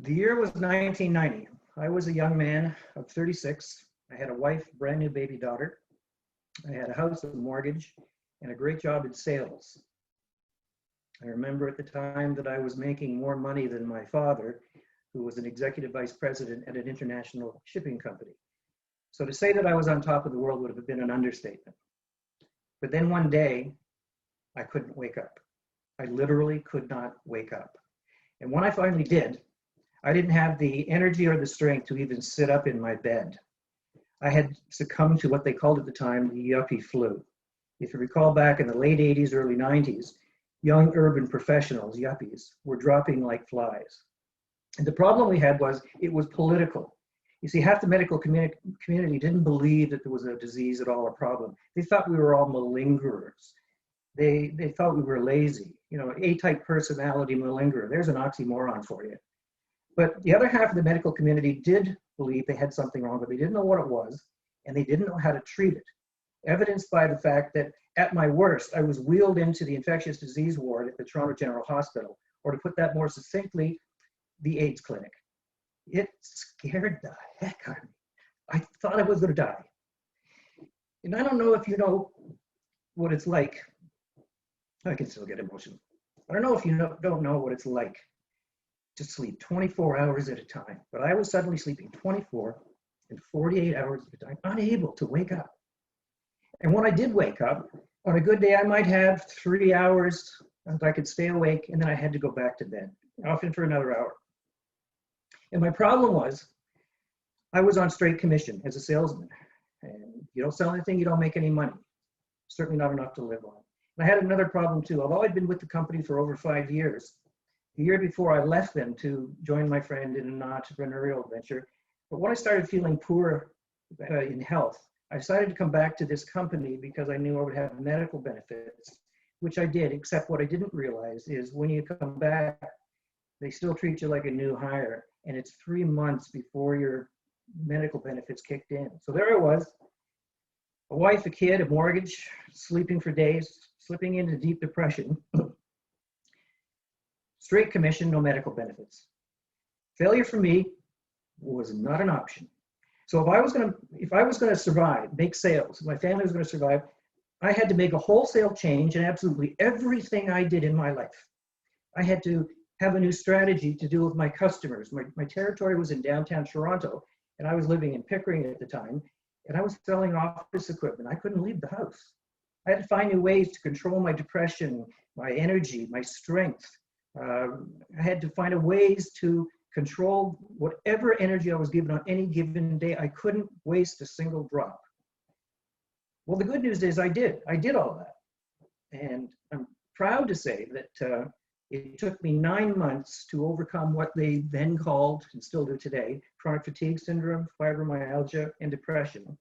The year was 1990. I was a young man of 36. I had a wife, brand new baby daughter. I had a house, a mortgage, and a great job in sales. I remember at the time that I was making more money than my father, who was an executive vice president at an international shipping company. So to say that I was on top of the world would have been an understatement. But then one day, I couldn't wake up. I literally could not wake up. And when I finally did, I didn't have the energy or the strength to even sit up in my bed. I had succumbed to what they called at the time the yuppie flu. If you recall back in the late 80s, early 90s, young urban professionals, yuppies, were dropping like flies. And the problem we had was it was political. You see, half the medical community didn't believe that there was a disease at all, a problem. They thought we were all malingerers. They thought we were lazy. You know, A-type personality malingerer. There's an oxymoron for you. But the other half of the medical community did believe they had something wrong, but they didn't know what it was, and they didn't know how to treat it. Evidenced by the fact that at my worst, I was wheeled into the infectious disease ward at the Toronto General Hospital, or to put that more succinctly, the AIDS clinic. It scared the heck out of me. I thought I was going to die. And I don't know if you know what it's like. I can still get emotional. I don't know if you don't know what it's like to sleep 24 hours at a time, but I was suddenly sleeping 24 and 48 hours at a time, unable to wake up. And when I did wake up, on a good day, I might have 3 hours that I could stay awake, and then I had to go back to bed, often for another hour. And my problem was, I was on straight commission as a salesman. And you don't sell anything, you don't make any money. Certainly not enough to live on. And I had another problem too. Although I'd been with the company for over 5 years, the year before I left them to join my friend in an entrepreneurial venture, but when I started feeling poor in health, I decided to come back to this company because I knew I would have medical benefits, which I did, except what I didn't realize is when you come back, they still treat you like a new hire, and it's 3 months before your medical benefits kicked in. So there I was, a wife, a kid, a mortgage, sleeping for days, slipping into deep depression. Straight commission, no medical benefits. Failure for me was not an option. So if I was gonna survive, make sales, my family was gonna survive, I had to make a wholesale change in absolutely everything I did in my life. I had to have a new strategy to deal with my customers. My territory was in downtown Toronto, and I was living in Pickering at the time, and I was selling office equipment. I couldn't leave the house. I had to find new ways to control my depression, my energy, my strength. I had to find ways to control whatever energy I was given on any given day. I couldn't waste a single drop. Well, the good news is I did all that. And I'm proud to say that it took me 9 months to overcome what they then called, and still do today, chronic fatigue syndrome, fibromyalgia, and depression.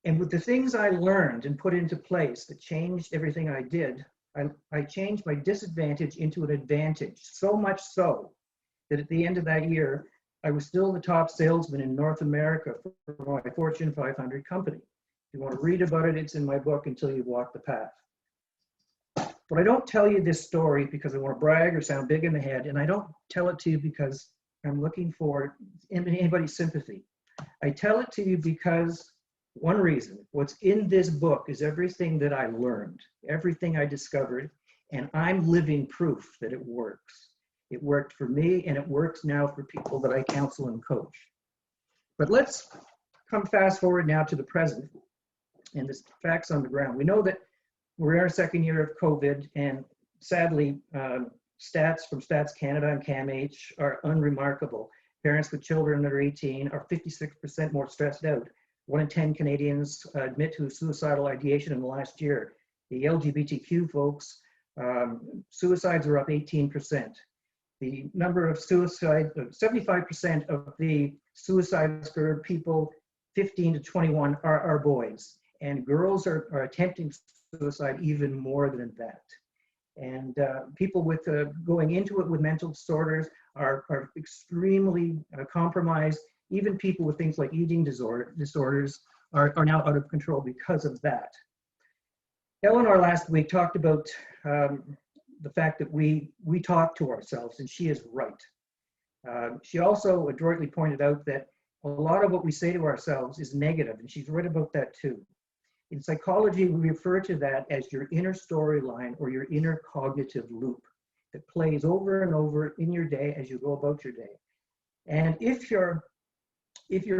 And with the things I learned and put into place that changed everything I did, I changed my disadvantage into an advantage, so much so that at the end of that year, I was still the top salesman in North America for my Fortune 500 company. If you want to read about it, it's in my book, Until You Walk the Path. But I don't tell you this story because I want to brag or sound big in the head, and I don't tell it to you because I'm looking for anybody's sympathy. I tell it to you because one reason, what's in this book is everything that I learned, everything I discovered, and I'm living proof that it works. It worked for me, and it works now for people that I counsel and coach. But let's come fast forward now to the present and the facts on the ground. We know that we're in our second year of COVID, and sadly, stats from Stats Canada and CAMH are unremarkable. Parents with children that are 18 are 56% more stressed out. 1 in 10 Canadians admit to suicidal ideation in the last year. The LGBTQ folks, suicides are up 18%. The number of suicides, 75% of the suicides for people 15 to 21 are boys. And girls are attempting suicide even more than that. And people with going into it with mental disorders are extremely compromised. Even people with things like eating disorders are now out of control because of that. Eleanor last week talked about the fact that we talk to ourselves, and she is right. She also adroitly pointed out that a lot of what we say to ourselves is negative, and she's right about that too. In psychology, we refer to that as your inner storyline or your inner cognitive loop that plays over and over in your day as you go about your day. And if your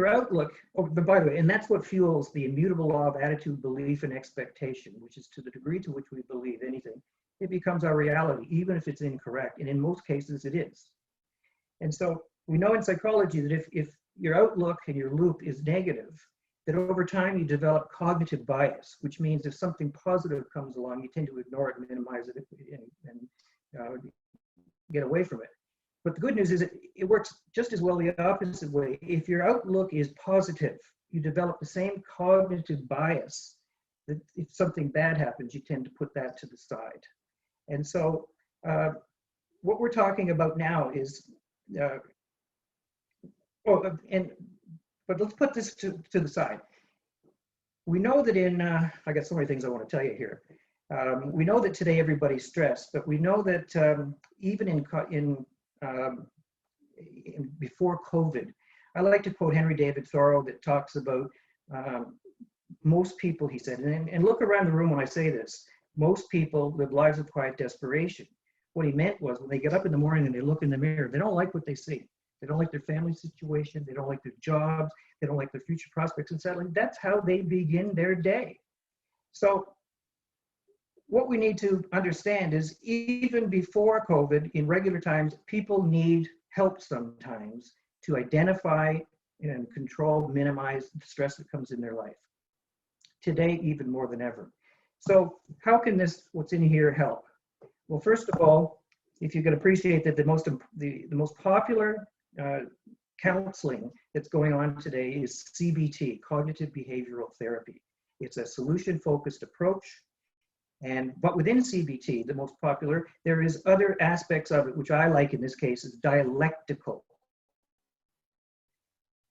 outlook, oh, but by the way, and that's what fuels the immutable law of attitude, belief, and expectation, which is to the degree to which we believe anything, it becomes our reality, even if it's incorrect. And in most cases, it is. And so we know in psychology that if your outlook and your loop is negative, that over time you develop cognitive bias, which means if something positive comes along, you tend to ignore it and minimize it and get away from it. But the good news is it works just as well the opposite way. If your outlook is positive, you develop the same cognitive bias that if something bad happens, you tend to put that to the side. And so what we're talking about now is, but let's put this to the side. We know that I got so many things I want to tell you here. We know that today everybody's stressed, but we know that even before COVID, I like to quote Henry David Thoreau that talks about most people, he said, and look around the room when I say this, most people live lives of quiet desperation. What he meant was when they get up in the morning and they look in the mirror, they don't like what they see. They don't like their family situation. They don't like their jobs. They don't like their future prospects and settling. That's how they begin their day. So what we need to understand is even before COVID, in regular times, people need help sometimes to identify and control, minimize the stress that comes in their life. Today, even more than ever. So how can what's in here help? Well, first of all, if you can appreciate that the most popular counseling that's going on today is CBT, cognitive behavioral therapy. It's a solution-focused approach. But within CBT, the most popular, there is other aspects of it, which I like in this case is dialectical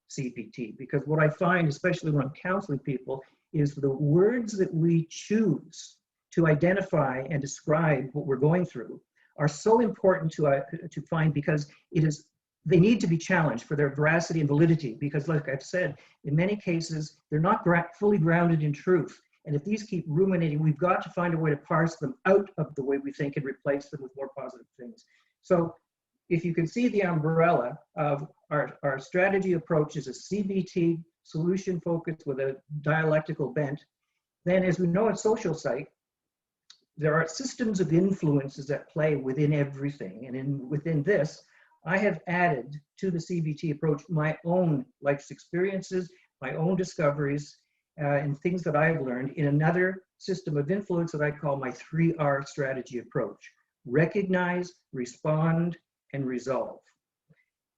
CBT, because what I find, especially when I'm counseling people, is the words that we choose to identify and describe what we're going through are so important to find, because they need to be challenged for their veracity and validity, because like I've said, in many cases, they're not fully grounded in truth. And if these keep ruminating, we've got to find a way to parse them out of the way we think and replace them with more positive things. So if you can see the umbrella of our strategy approach is a CBT solution focused with a dialectical bent, then as we know in social psych, there are systems of influences at play within everything. And within this, I have added to the CBT approach my own life's experiences, my own discoveries, and things that I've learned in another system of influence that I call my 3R strategy approach: recognize, respond, and resolve.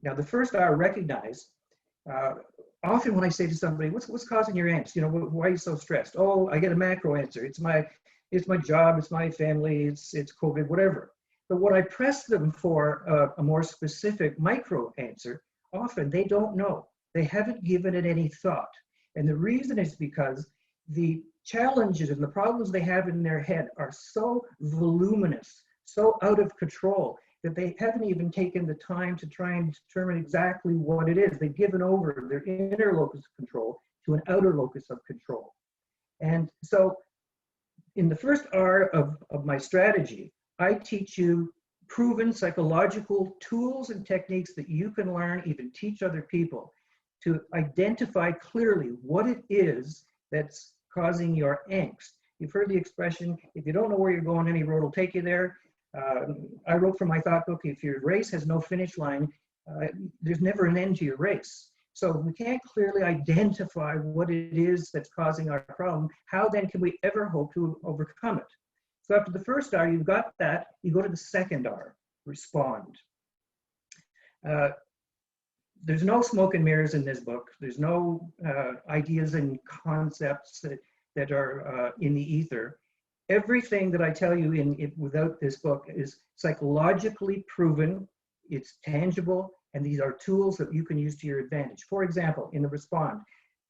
Now, the first R, recognize, often when I say to somebody, what's causing your angst? You know, why are you so stressed? Oh, I get a macro answer. It's my job, it's my family, it's COVID, whatever. But what I press them for a more specific micro answer, often they don't know. They haven't given it any thought. And the reason is because the challenges and the problems they have in their head are so voluminous, so out of control, that they haven't even taken the time to try and determine exactly what it is. They've given over their inner locus of control to an outer locus of control. And so in the first R of my strategy, I teach you proven psychological tools and techniques that you can learn, even teach other people, to identify clearly what it is that's causing your angst. You've heard the expression, if you don't know where you're going, any road will take you there. I wrote from my thought book, if your race has no finish line, there's never an end to your race. So we can't clearly identify what it is that's causing our problem. How then can we ever hope to overcome it? So after the first R, you've got that, you go to the second R, respond. There's no smoke and mirrors in this book. There's no ideas and concepts that are in the ether. Everything that I tell you without this book is psychologically proven, it's tangible, and these are tools that you can use to your advantage. For example, in the respond,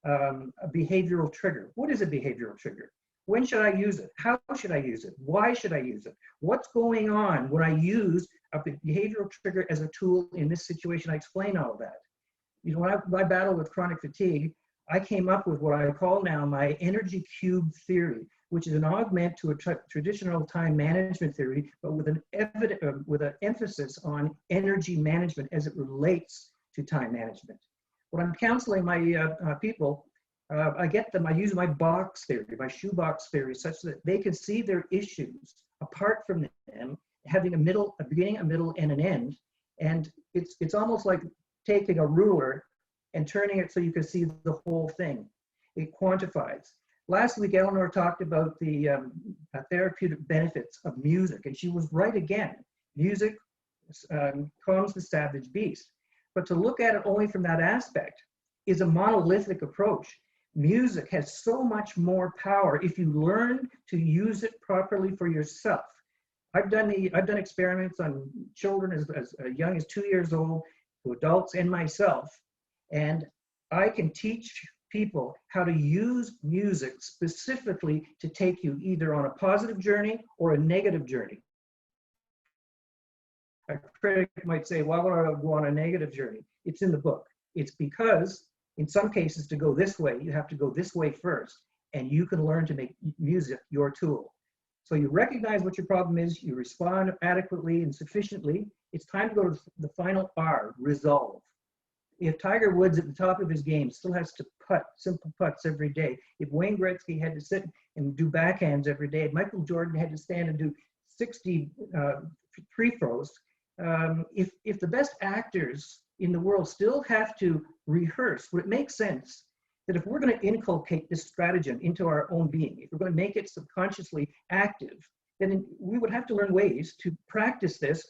a behavioral trigger. What is a behavioral trigger? When should I use it? How should I use it? Why should I use it? What's going on when I use a behavioral trigger as a tool in this situation? I explain all of that. You know, when I battle with chronic fatigue, I came up with what I call now my energy cube theory, which is an augment to a traditional time management theory, but with an emphasis on energy management as it relates to time management. When I'm counseling my people, I use my box theory, my shoebox theory, such that they can see their issues apart from them, having a beginning, a middle, and an end. And it's almost like taking a ruler and turning it so you can see the whole thing. It quantifies. Last week, Eleanor talked about the therapeutic benefits of music, and she was right again. Music calms the savage beast. But to look at it only from that aspect is a monolithic approach. Music has so much more power if you learn to use it properly for yourself. I've done experiments on children as young as 2 years old, to adults and myself, and I can teach people how to use music specifically to take you either on a positive journey or a negative journey. A critic might say, why would I go on a negative journey? It's in the book. It's because in some cases to go this way, you have to go this way first, and you can learn to make music your tool. So you recognize what your problem is, you respond adequately and sufficiently. It's time to go to the final R, resolve. If Tiger Woods at the top of his game still has to putt, simple putts every day, if Wayne Gretzky had to sit and do backhands every day, if Michael Jordan had to stand and do 60 free throws, if the best actors in the world still have to rehearse, would it make sense that if we're going to inculcate this stratagem into our own being, if we're going to make it subconsciously active, then we would have to learn ways to practice this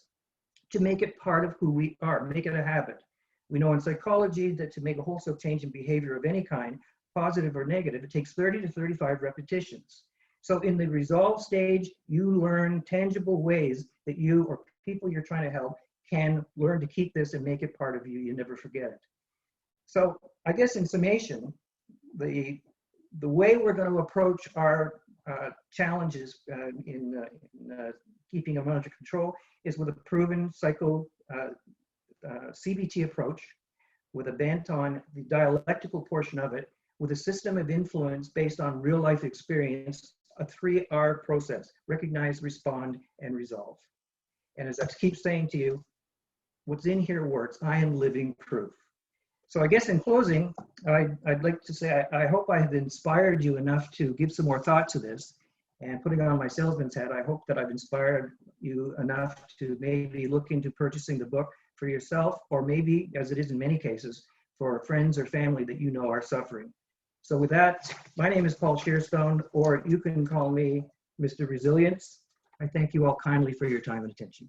to make it part of who we are, make it a habit. We know in psychology that to make a wholesale change in behavior of any kind, positive or negative, it takes 30 to 35 repetitions. So in the resolve stage, you learn tangible ways that you or people you're trying to help can learn to keep this and make it part of you. You never forget it. So I guess in summation, the way we're going to approach our challenges in keeping them under control is with a proven CBT approach, with a bent on the dialectical portion of it, with a system of influence based on real life experience, a 3R process: recognize, respond, and resolve. And as I keep saying to you, what's in here works. I am living proof. So I guess in closing, I'd like to say I hope I have inspired you enough to give some more thought to this. And putting on my salesman's hat, I hope that I've inspired you enough to maybe look into purchasing the book for yourself, or maybe, as it is in many cases, for friends or family that you know are suffering. So with that, my name is Paul Shearstone, or you can call me Mr. Resilience. I thank you all kindly for your time and attention.